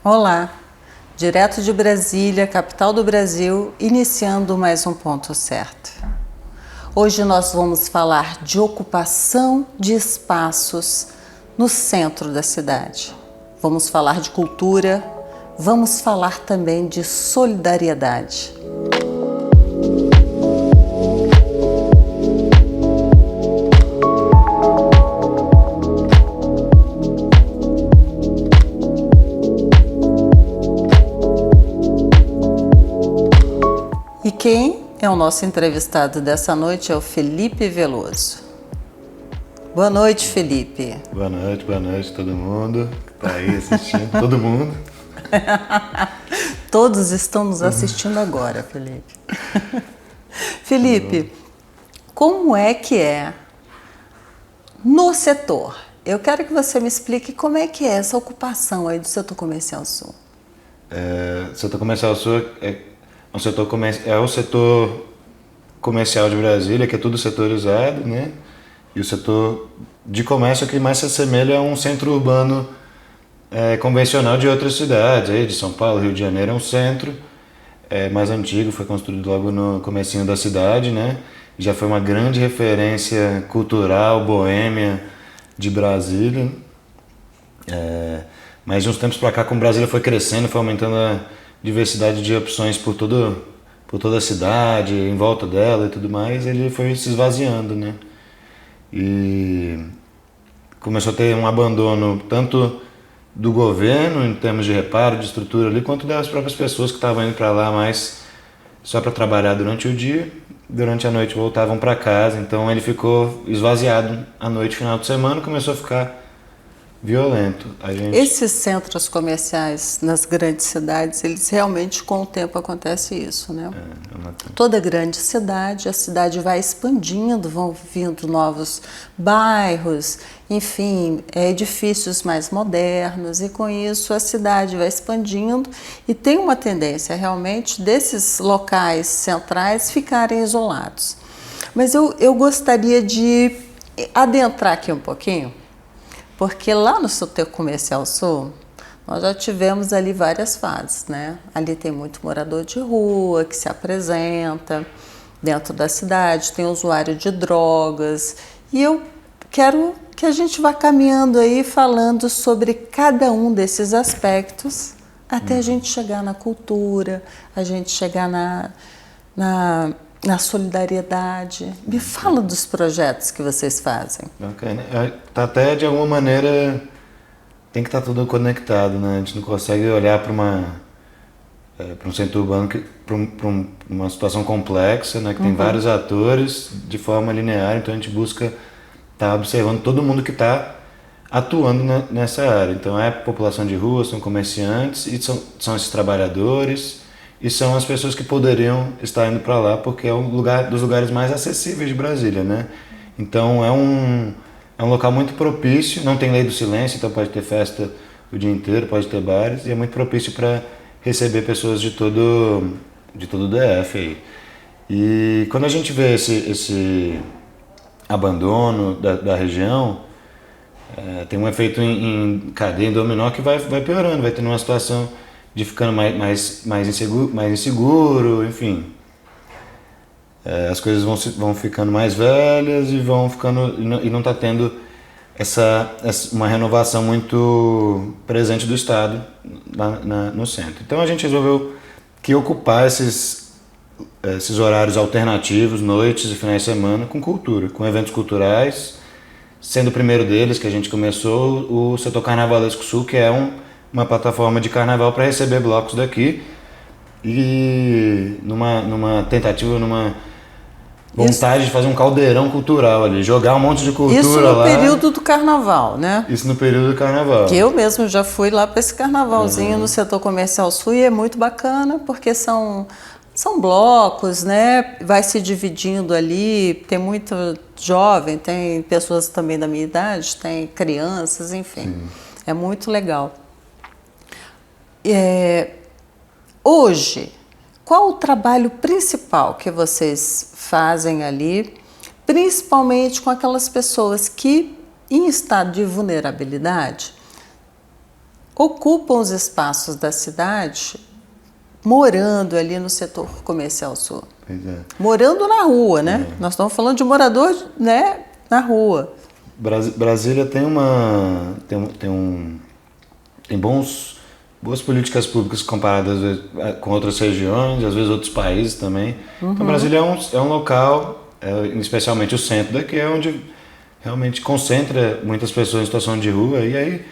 Olá, direto de Brasília, capital do Brasil, iniciando mais um Ponto Certo. Hoje nós vamos falar de ocupação de espaços no centro da cidade. Vamos falar de cultura, vamos falar também de solidariedade. E quem é o nosso entrevistado dessa noite é o Felipe Veloso. Boa noite, Felipe. Boa noite todo mundo que está aí assistindo, todo mundo. Todos estão nos assistindo agora, Felipe. Felipe, como é que é no setor? Eu quero que você me explique como é que é essa ocupação aí do setor comercial sul. O setor comercial sul é o setor comercial de Brasília, que é tudo setorizado, né? E o setor de comércio que mais se assemelha a um centro urbano convencional de outras cidades, aí de São Paulo, Rio de Janeiro é um centro mais antigo, foi construído logo no comecinho da cidade, né? Já foi uma grande referência cultural, boêmia de Brasília. Mas de uns tempos para cá, como Brasília foi crescendo, foi aumentando a diversidade de opções por toda a cidade, em volta dela e tudo mais, ele foi se esvaziando, né? E começou a ter um abandono tanto do governo, em termos de reparo, de estrutura ali, quanto das próprias pessoas que estavam indo para lá mais só para trabalhar durante o dia, durante a noite voltavam para casa, então ele ficou esvaziado à noite, final de semana, começou a ficar violento. Esses centros comerciais nas grandes cidades, eles realmente com o tempo acontece isso, né? Toda grande cidade, a cidade vai expandindo, vão vindo novos bairros, enfim, edifícios mais modernos, e com isso a cidade vai expandindo e tem uma tendência realmente desses locais centrais ficarem isolados. Mas eu gostaria de adentrar aqui um pouquinho, porque lá no setor comercial sul, nós já tivemos ali várias fases, né? Ali tem muito morador de rua que se apresenta dentro da cidade, tem usuário de drogas, e eu quero que a gente vá caminhando aí falando sobre cada um desses aspectos até a gente chegar na cultura, a gente chegar na solidariedade. Me fala dos projetos que vocês fazem. Bacana. Tá até de alguma maneira tem que estar tudo conectado, né? A gente não consegue olhar para um centro urbano, para uma situação complexa, né? Que tem vários atores de forma linear, então a gente busca estar observando todo mundo que está atuando nessa área. Então é população de rua, são comerciantes e são esses trabalhadores. E são as pessoas que poderiam estar indo para lá, porque é um dos lugares mais acessíveis de Brasília, né? Então é um local muito propício, não tem lei do silêncio, então pode ter festa o dia inteiro, pode ter bares, e é muito propício para receber pessoas de todo o DF aí. E quando a gente vê esse abandono da região, tem um efeito em cadeia, em dominó, que vai piorando, vai tendo uma situação de ficando mais inseguro, enfim. As coisas vão ficando mais velhas e não está tendo uma renovação muito presente do Estado no centro. Então a gente resolveu que ocupar esses horários alternativos, noites e finais de semana, com cultura, com eventos culturais, sendo o primeiro deles que a gente começou o Setor Carnavalesco Sul, que é uma plataforma de carnaval para receber blocos daqui, e numa tentativa, numa vontade de fazer um caldeirão cultural ali, jogar um monte de cultura lá. Isso no período do carnaval, né? Isso no período do carnaval. Que eu mesmo já fui lá para esse carnavalzinho no setor comercial sul, e é muito bacana, porque são blocos, né? Vai se dividindo ali, tem muito jovem, tem pessoas também da minha idade, tem crianças, enfim. Sim. É muito legal. Hoje, qual o trabalho principal que vocês fazem ali, principalmente com aquelas pessoas que, em estado de vulnerabilidade, ocupam os espaços da cidade morando ali no setor comercial sul. Pois é. Morando na rua, né? Nós estamos falando de morador, né, na rua. Brasília tem boas políticas públicas comparadas com outras regiões, às vezes outros países também. Então Brasília é um local, especialmente o centro daqui, é onde realmente concentra muitas pessoas em situação de rua, e aí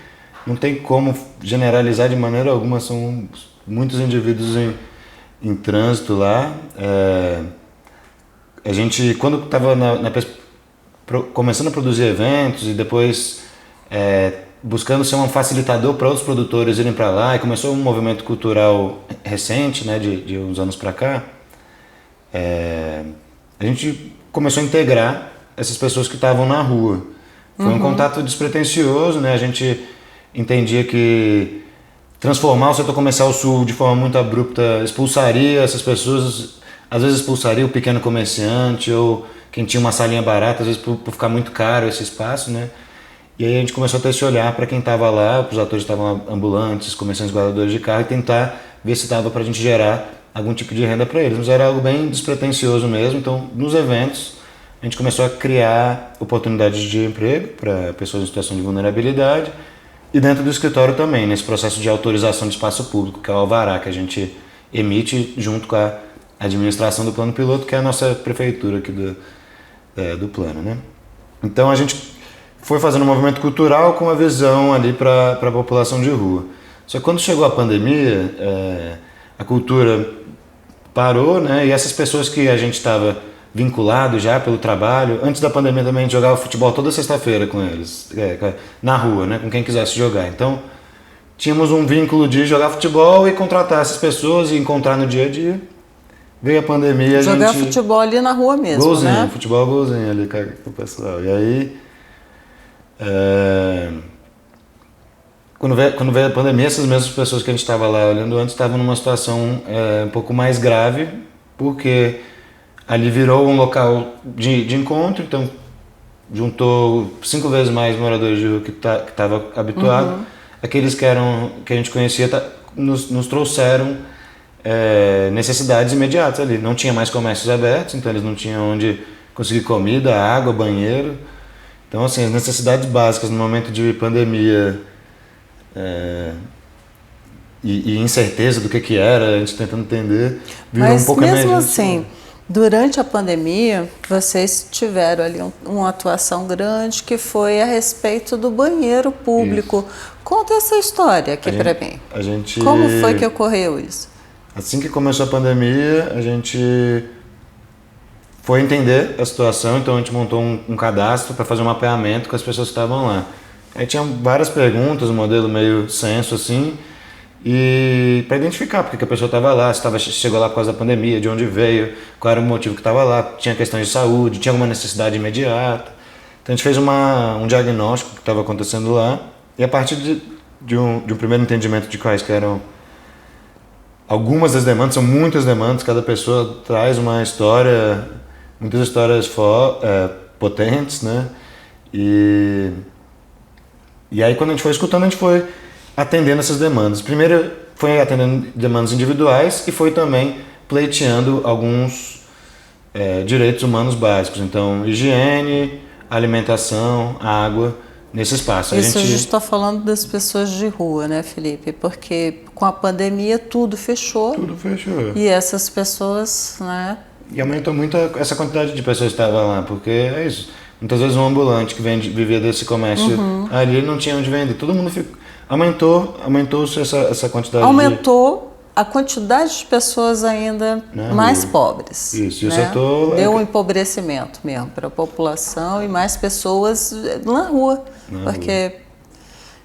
não tem como generalizar de maneira alguma, são muitos indivíduos em trânsito lá. A gente, quando estava começando a produzir eventos e depois buscando ser um facilitador para outros produtores irem para lá, e começou um movimento cultural recente, né, de uns anos para cá, a gente começou a integrar essas pessoas que estavam na rua. Foi um contato despretensioso, né? A gente entendia que transformar o setor comercial sul de forma muito abrupta expulsaria essas pessoas, às vezes expulsaria o pequeno comerciante ou quem tinha uma salinha barata, às vezes por ficar muito caro esse espaço, né? E aí a gente começou a ter esse olhar para quem estava lá, para os atores que estavam ambulantes, comerciantes, guardadores de carro, e tentar ver se dava para a gente gerar algum tipo de renda para eles. Mas era algo bem despretensioso mesmo. Então, nos eventos, a gente começou a criar oportunidades de emprego para pessoas em situação de vulnerabilidade, e dentro do escritório também, nesse processo de autorização de espaço público, que é o alvará que a gente emite junto com a administração do plano piloto, que é a nossa prefeitura aqui do plano, né? Então a gente foi fazendo um movimento cultural com uma visão ali para a população de rua. Só que quando chegou a pandemia, a cultura parou, né? E essas pessoas que a gente estava vinculado já pelo trabalho, antes da pandemia também a gente jogava futebol toda sexta-feira com eles, na rua, né? Com quem quisesse jogar. Então tínhamos um vínculo de jogar futebol e contratar essas pessoas e encontrar no dia a dia. Veio a pandemia, jogar futebol ali na rua mesmo, golzinho, né? Futebol golzinho ali com o pessoal. E aí, quando veio a pandemia, essas mesmas pessoas que a gente estava lá olhando antes estavam numa situação um pouco mais grave, porque ali virou um local de encontro, então juntou 5 vezes mais moradores de rua que estava habituado. Aqueles que a gente conhecia nos trouxeram necessidades imediatas ali. Não tinha mais comércios abertos, então eles não tinham onde conseguir comida, água, banheiro. Então, assim, as necessidades básicas no momento de pandemia e incerteza do que era, a gente tentando entender, virou um pouco emergência. Mas mesmo assim, durante a pandemia, vocês tiveram ali uma atuação grande que foi a respeito do banheiro público. Isso. Conta essa história aqui para mim. Como foi que ocorreu isso? Assim que começou a pandemia, a gente foi entender a situação, então a gente montou um cadastro para fazer um mapeamento com as pessoas que estavam lá. Aí tinha várias perguntas, um modelo meio censo assim, e para identificar porque que a pessoa estava lá, se chegou lá por causa da pandemia, de onde veio, qual era o motivo que estava lá, tinha questões de saúde, tinha alguma necessidade imediata. Então a gente fez um diagnóstico do que estava acontecendo lá, e a partir de um primeiro entendimento de quais que eram algumas das demandas, são muitas demandas, cada pessoa traz uma história, muitas histórias potentes, né? E aí quando a gente foi escutando, a gente foi atendendo essas demandas. Primeiro foi atendendo demandas individuais e foi também pleiteando alguns direitos humanos básicos. Então, higiene, alimentação, água, nesse espaço. Isso a gente está falando das pessoas de rua, né, Felipe? Porque com a pandemia tudo fechou. Tudo fechou. E essas pessoas, né? E aumentou muito essa quantidade de pessoas que estavam lá, porque é isso. Muitas vezes um ambulante que vivia desse comércio ali não tinha onde vender. Todo mundo aumentou-se essa quantidade. Aumentou a quantidade de pessoas ainda mais pobres. Isso, e né? o setor... Deu um empobrecimento mesmo para a população e mais pessoas na rua. Porque,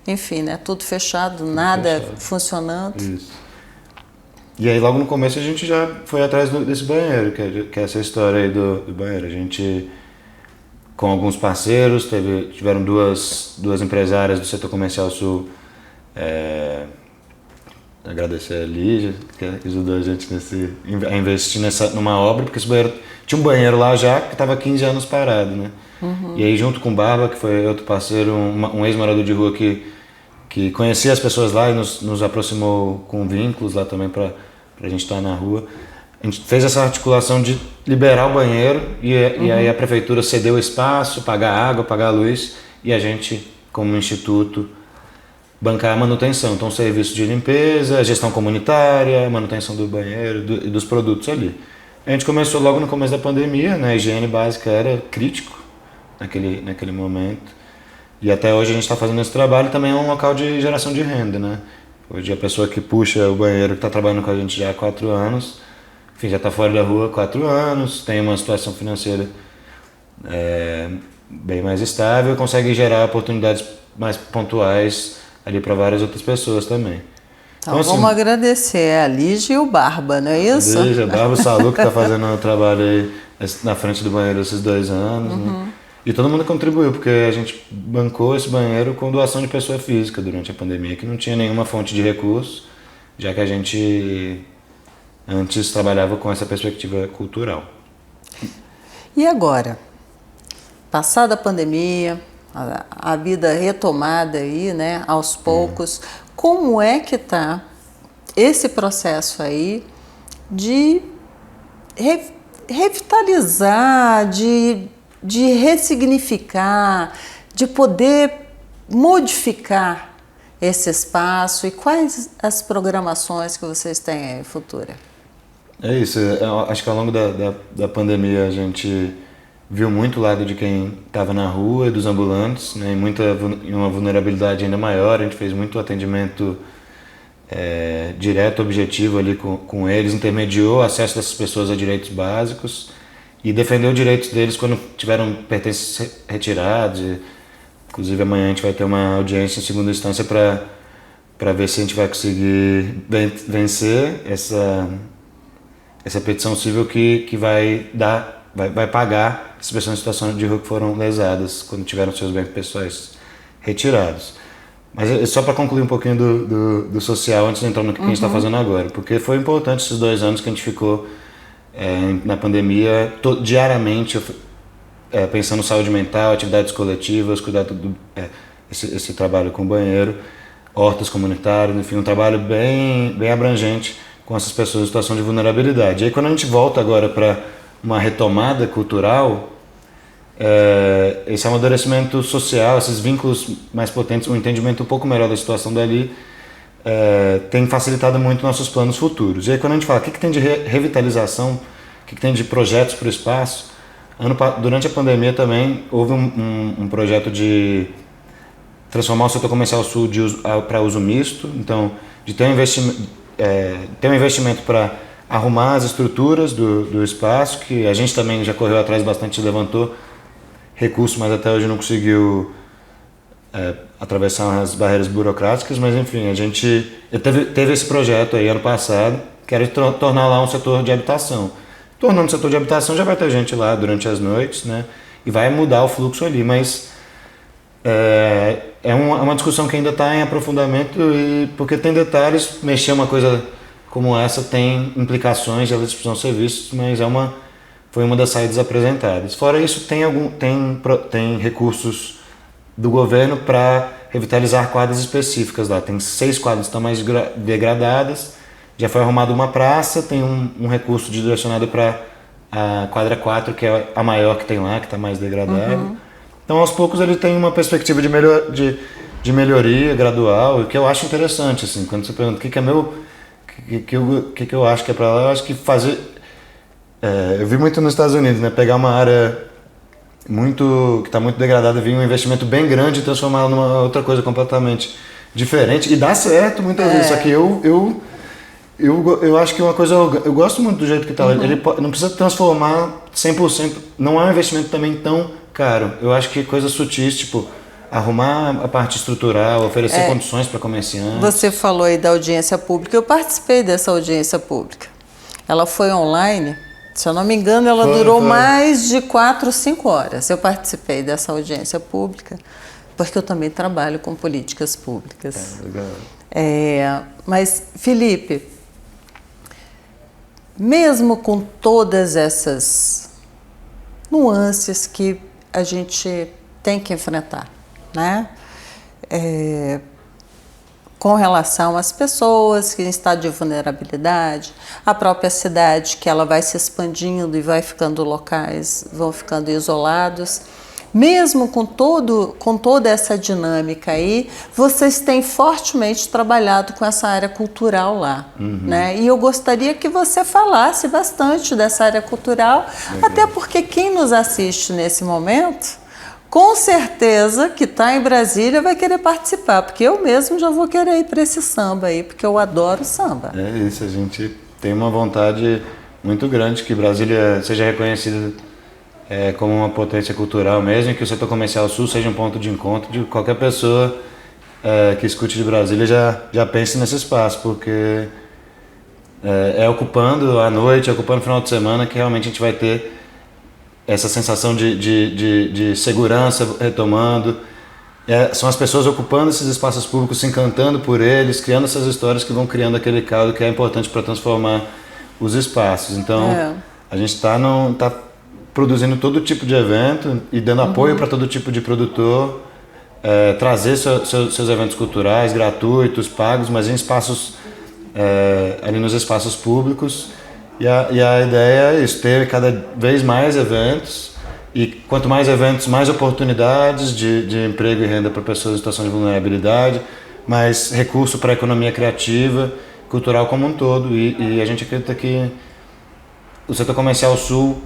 enfim, né, tudo fechado, nada funcionando. Isso. E aí logo no começo a gente já foi atrás desse banheiro, que é essa história aí do banheiro. A gente, com alguns parceiros, tiveram duas empresárias do setor comercial sul, agradecer a Lígia, que ajudou a gente a investir numa obra, porque esse banheiro, tinha um banheiro lá já que estava 15 anos parado, né? E aí junto com o Barba, que foi outro parceiro, um ex-morador de rua que que conhecia as pessoas lá e nos aproximou com vínculos lá também para a gente estar na rua. A gente fez essa articulação de liberar o banheiro e aí a prefeitura cedeu o espaço, pagar água, pagar a luz e a gente, como instituto, bancar a manutenção. Então, serviço de limpeza, gestão comunitária, manutenção do banheiro e dos produtos ali. A gente começou logo no começo da pandemia, né? A higiene básica era crítico naquele momento. E até hoje a gente está fazendo esse trabalho, também é um local de geração de renda, né? Hoje a pessoa que puxa o banheiro, que está trabalhando com a gente já há 4 anos, enfim, já está fora da rua há 4 anos, tem uma situação financeira bem mais estável, consegue gerar oportunidades mais pontuais ali para várias outras pessoas também. Então assim, vamos agradecer a Lígia e o Barba, não é isso? Lígia, Barba, o Salu, que está fazendo o trabalho aí na frente do banheiro esses 2 anos, né? E todo mundo contribuiu, porque a gente bancou esse banheiro com doação de pessoa física durante a pandemia, que não tinha nenhuma fonte de recurso, já que a gente antes trabalhava com essa perspectiva cultural. E agora? Passada a pandemia, a vida retomada aí, né, aos poucos, como é que está esse processo aí de revitalizar, de ressignificar, de poder modificar esse espaço, e quais as programações que vocês têm aí futura? É isso, acho que ao longo da pandemia a gente viu muito o lado de quem estava na rua e dos ambulantes, né, em uma vulnerabilidade ainda maior. A gente fez muito atendimento direto, objetivo ali com eles, intermediou o acesso dessas pessoas a direitos básicos e defendeu os direitos deles quando tiveram pertences retirados. Inclusive amanhã a gente vai ter uma audiência em segunda instância para ver se a gente vai conseguir vencer essa petição civil que vai pagar as pessoas em situação de rua que foram lesadas quando tiveram seus bens pessoais retirados. Mas só para concluir um pouquinho do social, antes de entrar no que a gente está fazendo agora, porque foi importante esses 2 anos que a gente ficou na pandemia, diariamente pensando em saúde mental, atividades coletivas, cuidar esse trabalho com banheiro, hortas comunitárias, enfim, um trabalho bem abrangente com essas pessoas em situação de vulnerabilidade. E aí quando a gente volta agora para uma retomada cultural, esse amadurecimento social, esses vínculos mais potentes, um entendimento um pouco melhor da situação dali, tem facilitado muito nossos planos futuros. E aí quando a gente fala o que tem de revitalização, o que tem de projetos para o espaço, durante a pandemia também houve um projeto de transformar o setor comercial sul para uso misto, então de ter um investimento para arrumar as estruturas do espaço, que a gente também já correu atrás bastante, levantou recursos, mas até hoje não conseguiu atravessar as barreiras burocráticas, mas enfim, a gente teve esse projeto aí ano passado, que era tornar lá um setor de habitação. Tornando setor de habitação já vai ter gente lá durante as noites, né? E vai mudar o fluxo ali, mas é uma discussão que ainda está em aprofundamento, porque tem detalhes, mexer uma coisa como essa tem implicações, elas precisam ser vistas, mas foi uma das saídas apresentadas. Fora isso, tem recursos do governo para revitalizar quadras específicas lá. Tem 6 quadras que estão mais degradadas, já foi arrumada uma praça, tem um recurso direcionado para a quadra 4, que é a maior que tem lá, que está mais degradada. Então, aos poucos, ele tem uma perspectiva de melhoria gradual, o que eu acho interessante, assim, quando você pergunta o que eu acho que é para lá, eu acho que fazer... eu vi muito nos Estados Unidos, né, pegar uma área que está muito degradada, vir um investimento bem grande e transformá-la numa outra coisa completamente diferente, e dá certo muitas vezes, só que eu acho que uma coisa, eu gosto muito do jeito que está lá, ele não precisa transformar 100%, não é um investimento também tão caro, eu acho que coisas sutis, tipo arrumar a parte estrutural, oferecer condições para comerciantes. Você falou aí da audiência pública, eu participei dessa audiência pública, ela foi online, se eu não me engano ela durou mais de 4 ou 5 horas, eu participei dessa audiência pública, porque eu também trabalho com políticas públicas. Legal. Mas, Felipe, mesmo com todas essas nuances que a gente tem que enfrentar, né? com relação às pessoas que em estado de vulnerabilidade, a própria cidade que ela vai se expandindo e vai ficando locais, vão ficando isolados. Mesmo com toda essa dinâmica aí, vocês têm fortemente trabalhado com essa área cultural lá, né? E eu gostaria que você falasse bastante dessa área cultural, até porque quem nos assiste nesse momento, com certeza que está em Brasília vai querer participar, porque eu mesmo já vou querer ir para esse samba aí, porque eu adoro samba. É isso, a gente tem uma vontade muito grande que Brasília seja reconhecida como uma potência cultural mesmo, e que o setor comercial sul seja um ponto de encontro de qualquer pessoa que escute de Brasília já pense nesse espaço, porque é ocupando a noite, ocupando o final de semana que realmente a gente vai ter essa sensação de segurança retomando. São as pessoas ocupando esses espaços públicos, se encantando por eles, criando essas histórias que vão criando aquele caldo que é importante para transformar os espaços. Então, a gente está produzindo todo tipo de evento e dando apoio para todo tipo de produtor, trazer seus eventos culturais gratuitos, pagos, mas em espaços, ali nos espaços públicos. E a ideia é isso, ter cada vez mais eventos, e quanto mais eventos, mais oportunidades de emprego e renda para pessoas em situação de vulnerabilidade, mais recurso para a economia criativa, cultural como um todo. E a gente acredita que o setor comercial sul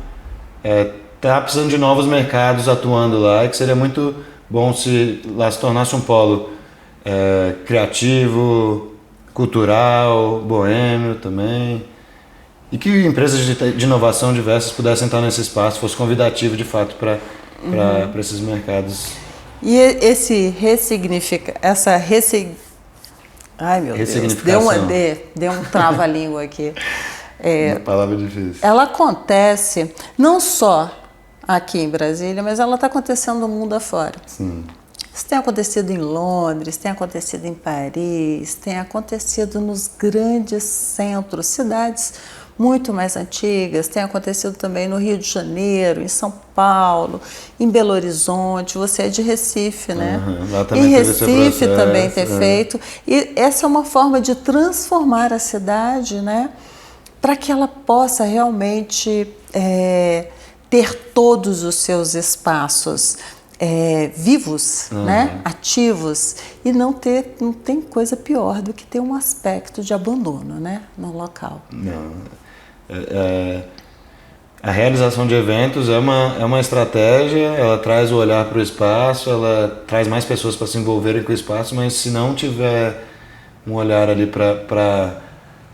está precisando de novos mercados atuando lá, e que seria muito bom se lá se tornasse um polo criativo, cultural, boêmio também, e que empresas de inovação diversas pudessem estar nesse espaço, fosse convidativo de fato para esses mercados. E esse ai meu Deus, deu um trava-língua aqui. Uma palavra difícil. Ela acontece não só aqui em Brasília, mas ela está acontecendo no mundo afora. Sim. Isso tem acontecido em Londres, tem acontecido em Paris, tem acontecido nos grandes centros, cidades muito mais antigas, tem acontecido também no Rio de Janeiro, em São Paulo, em Belo Horizonte. Você é de Recife, né? Lá também em teve esse Recife processo, também ter feito. E essa é uma forma de transformar a cidade, né? Para que ela possa realmente ter todos os seus espaços vivos, né? Ativos, e não tem coisa pior do que ter um aspecto de abandono, né? No local. Não. A realização de eventos é uma estratégia, ela traz o olhar para o espaço, ela traz mais pessoas para se envolverem com o espaço, mas se não tiver um olhar ali para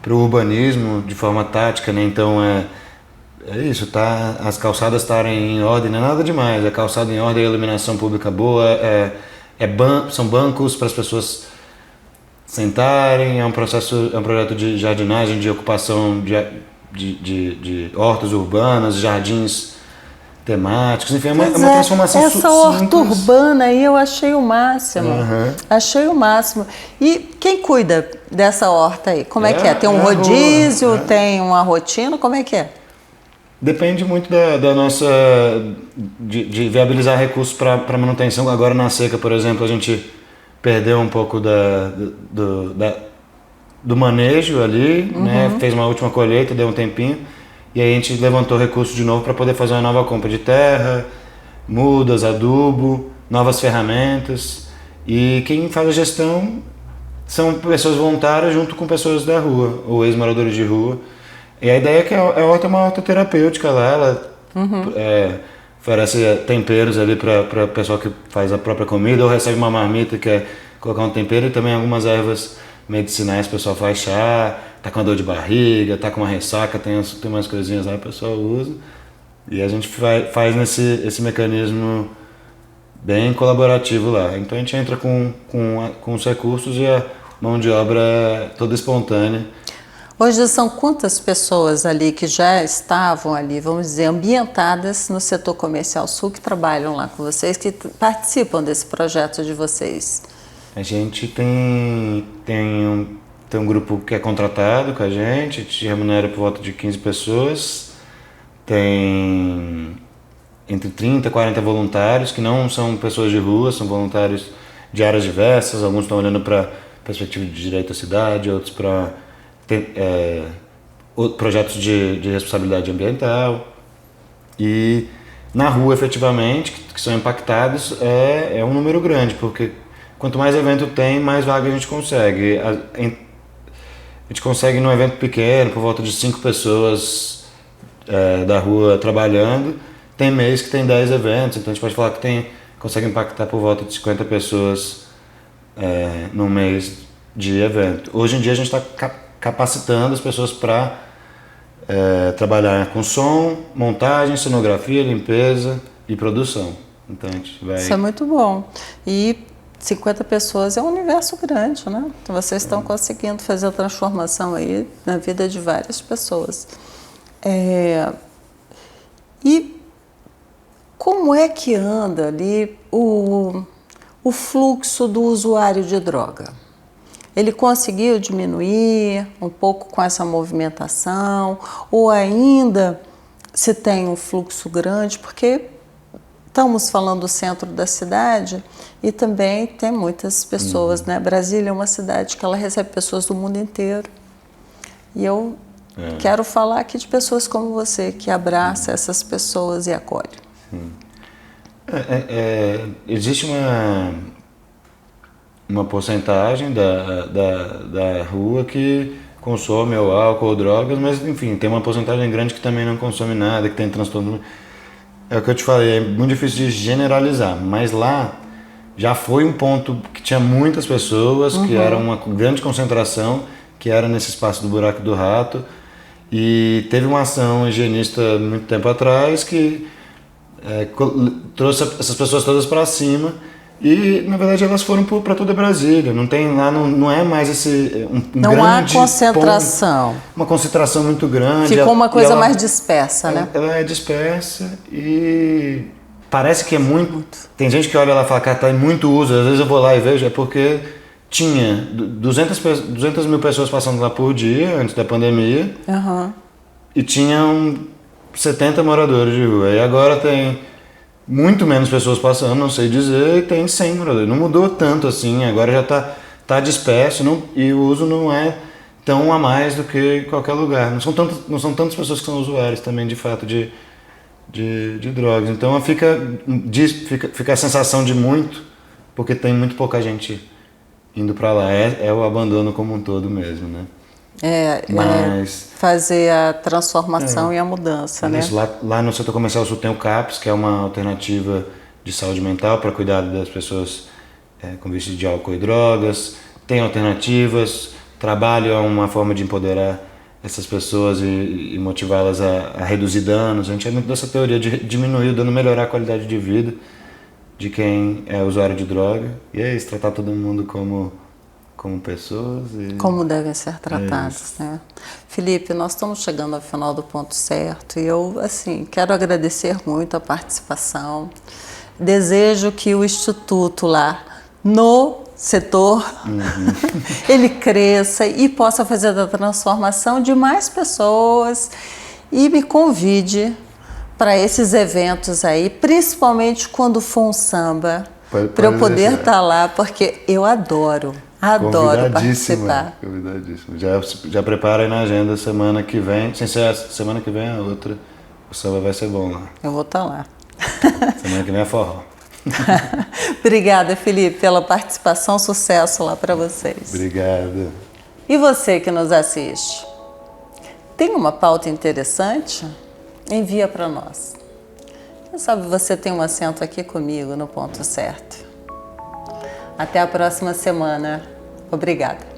o urbanismo de forma tática, né? Então é isso, tá? As calçadas estarem em ordem, não é nada demais, a calçada em ordem, a iluminação pública boa, são bancos para as pessoas sentarem, é um projeto de jardinagem, de ocupação de hortas urbanas, jardins temáticos, enfim, é uma transformação essa horta urbana aí eu achei o máximo. Achei o máximo. E quem cuida dessa horta aí? Como é que é? Tem um rodízio, tem uma rotina, como é que é? Depende muito da nossa... de viabilizar recursos para manutenção. Agora na seca, por exemplo, a gente perdeu um pouco do manejo ali, né? Fez uma última colheita, deu um tempinho, e aí a gente levantou recursos de novo para poder fazer uma nova compra de terra, mudas, adubo, novas ferramentas. E quem faz a gestão são pessoas voluntárias junto com pessoas da rua, ou ex-moradores de rua. E a ideia é que a horta é uma horta terapêutica lá, ela oferece temperos ali para o pessoal que faz a própria comida, ou recebe uma marmita que é colocar um tempero, e também algumas ervas medicinais, o pessoal faz chá, tá com dor de barriga, tá com uma ressaca, tem umas coisinhas lá, o pessoal usa. E a gente faz esse mecanismo bem colaborativo lá. Então a gente entra com os recursos e a mão de obra é toda espontânea. Hoje são quantas pessoas ali que já estavam ali, vamos dizer, ambientadas no setor comercial sul, que trabalham lá com vocês, que participam desse projeto de vocês? A gente tem um grupo que é contratado com a gente remunera por volta de 15 pessoas, tem entre 30 e 40 voluntários, que não são pessoas de rua, são voluntários de áreas diversas, alguns estão olhando para perspectiva de direito à cidade, outros para projetos de responsabilidade ambiental. E na rua, efetivamente, que são impactados, é um número grande, porque quanto mais evento tem, mais vaga a gente consegue. A gente consegue num evento pequeno, por volta de 5 pessoas da rua trabalhando. Tem mês que tem 10 eventos, então a gente pode falar que consegue impactar por volta de 50 pessoas no mês de evento. Hoje em dia a gente está capacitando as pessoas para trabalhar com som, montagem, cenografia, limpeza e produção. Então a gente vai... Isso é muito bom. E 50 pessoas é um universo grande, né? Então vocês estão conseguindo fazer a transformação aí na vida de várias pessoas. E como é que anda ali o fluxo do usuário de droga? Ele conseguiu diminuir um pouco com essa movimentação? Ou ainda se tem um fluxo grande? Porque estamos falando do centro da cidade e também tem muitas pessoas, né? Brasília é uma cidade que ela recebe pessoas do mundo inteiro. E eu quero falar aqui de pessoas como você, que abraça essas pessoas e acolhe. Sim. Existe uma porcentagem da rua que consome ou álcool ou drogas, mas enfim, tem uma porcentagem grande que também não consome nada, que tem transtorno. É o que eu te falei, é muito difícil de generalizar, mas lá já foi um ponto que tinha muitas pessoas, que era uma grande concentração, que era nesse espaço do Buraco do Rato, e teve uma ação higienista muito tempo atrás que trouxe essas pessoas todas para cima e na verdade elas foram para toda Brasília. Não tem lá, não é mais esse não grande há concentração. Uma concentração muito grande. Ficou uma coisa mais dispersa, né? Ela é dispersa e parece que é muito. Tem gente que olha lá e fala que tá em muito uso. Às vezes eu vou lá e vejo, é porque tinha 200 mil pessoas passando lá por dia antes da pandemia e tinham 70 moradores de rua. E agora tem muito menos pessoas passando, não sei dizer, e tem 100 moradores. Não mudou tanto assim, agora já tá disperso e o uso não é tão a mais do que qualquer lugar. Não são tantas pessoas que são usuários também, de fato, de drogas. Então fica a sensação de muito, porque tem muito pouca gente indo para lá. É o abandono como um todo mesmo, né? Mas fazer a transformação e a mudança, né? Lá no Setor Comercial Sul tem o CAPS, que é uma alternativa de saúde mental para cuidar das pessoas com vício de álcool e drogas. Tem alternativas, trabalho é uma forma de empoderar essas pessoas e motivá-las a reduzir danos. A gente é muito dessa teoria de diminuir o dano, melhorar a qualidade de vida de quem é usuário de droga. E é isso, tratar todo mundo como pessoas. Como devem ser tratados, né? Felipe, nós estamos chegando ao final do Ponto Certo e eu, assim, quero agradecer muito a participação. Desejo que o Instituto lá no setor ele cresça e possa fazer a transformação de mais pessoas e me convide para esses eventos aí, principalmente quando for um samba, para eu poder estar lá, porque eu adoro participar. Convidadíssimo. Já prepara aí na agenda semana que vem. Sem ser semana que vem a outra. O samba vai ser bom lá. Eu vou estar lá. Semana que vem é forró. Obrigada, Felipe, pela participação. Sucesso lá para vocês. Obrigado. E você que nos assiste? Tem uma pauta interessante? Envia para nós. Quem sabe você tem um assento aqui comigo no Ponto Certo. Até a próxima semana. Obrigada.